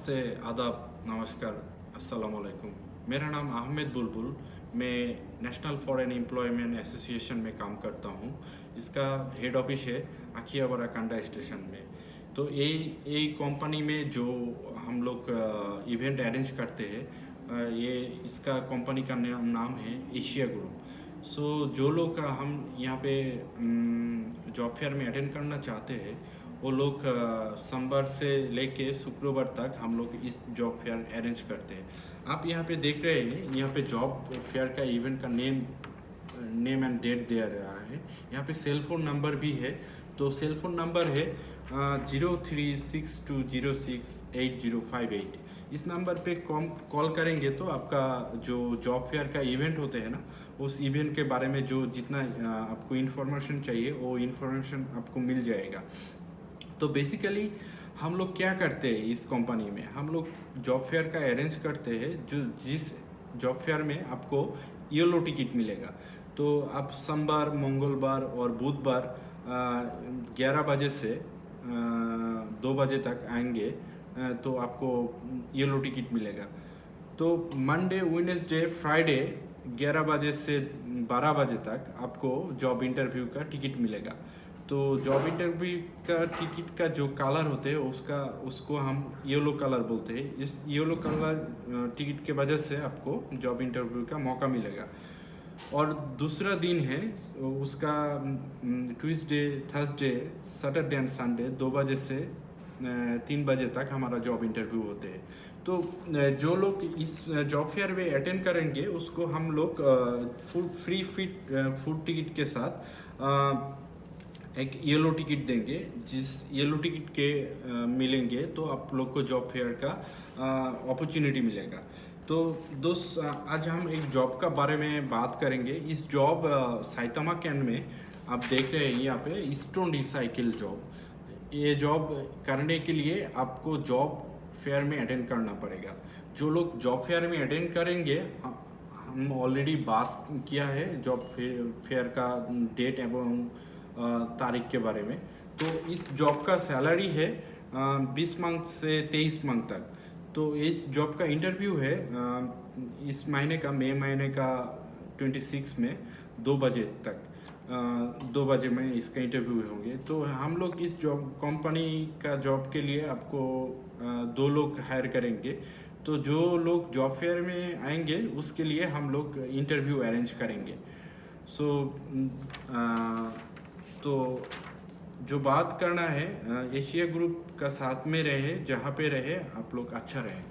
नमस्ते, आदाब, नमस्कार, अस्सलाम वालेकुम। मेरा नाम अहमद बुलबुल। मैं नेशनल फॉरेन एम्प्लॉयमेंट एसोसिएशन में काम करता हूँ। इसका हेड ऑफिस है अखियाबारा कांडा स्टेशन में। तो ये कंपनी में जो हम लोग इवेंट अरेंज करते हैं, ये इसका कंपनी का नाम है एशिया ग्रुप। सो जो लोग हम यहाँ पे जॉब फेयर में अटेंड करना चाहते हैं, वो लोग सोमवार से लेके शुक्रवार तक हम लोग इस जॉब फेयर अरेंज करते हैं। आप यहाँ पे देख रहे हैं, यहाँ पे जॉब फेयर का इवेंट का नेम एंड डेट दिया रहा है। यहाँ पे सेल फोन नंबर भी है। तो सेल फोन नंबर है 0362068058। इस नंबर पे कॉल करेंगे तो आपका जो जॉब फेयर का इवेंट होते हैं ना, उस इवेंट के बारे में जो जितना आपको इन्फॉर्मेशन चाहिए वो इन्फॉर्मेशन आपको मिल जाएगा। तो बेसिकली हम लोग क्या करते हैं इस कंपनी में, हम लोग जॉब फेयर का अरेंज करते हैं। जिस जॉब फेयर में आपको येलो टिकट मिलेगा, तो आप सोमवार, मंगलवार और बुधवार 11 बजे से 2 बजे तक आएंगे तो आपको येलो टिकट मिलेगा। तो मंडे, वेडनेसडे, फ्राइडे 11 बजे से 12 बजे तक आपको जॉब इंटरव्यू का टिकट मिलेगा। तो जॉब इंटरव्यू का टिकट का जो कलर होते हैं उसको हम येलो कलर बोलते हैं। इस येलो कलर टिकट के वजह से आपको जॉब इंटरव्यू का मौका मिलेगा। और दूसरा दिन है उसका Tuesday, Thursday, Saturday and Sunday 2 बजे से 3 बजे तक हमारा जॉब इंटरव्यू होते हैं। तो जो लोग इस जॉब फेयर में अटेंड करेंगे उसको हम लोग फूड टिकट के साथ एक येलो टिकट देंगे। जिस येलो टिकट के मिलेंगे तो आप लोग को जॉब फेयर का अपॉर्चुनिटी मिलेगा। तो दोस्त, आज हम एक जॉब का बारे में बात करेंगे। इस जॉब साइतामा कैन में आप देख रहे हैं यहाँ पे स्टोन रिसाइकिल जॉब। ये जॉब करने के लिए आपको जॉब फेयर में अटेंड करना पड़ेगा। जो लोग जॉब फेयर में अटेंड करेंगे, हम ऑलरेडी बात किया है जॉब फेयर का डेट एवं तारीख के बारे में। तो इस जॉब का सैलरी है 20 मंथ से 23 मंथ तक। तो इस जॉब का इंटरव्यू है इस महीने का, मई महीने का 26 में 2 बजे तक 2 बजे में इसका इंटरव्यू होंगे। तो हम लोग इस जॉब कंपनी का जॉब के लिए आपको 2 लोग हायर करेंगे। तो जो लोग जॉब फेयर में आएंगे उसके लिए हम लोग इंटरव्यू अरेंज करेंगे। सो तो जो बात करना है, एशिया ग्रुप का साथ में रहे, जहाँ पे रहे आप लोग अच्छा रहे।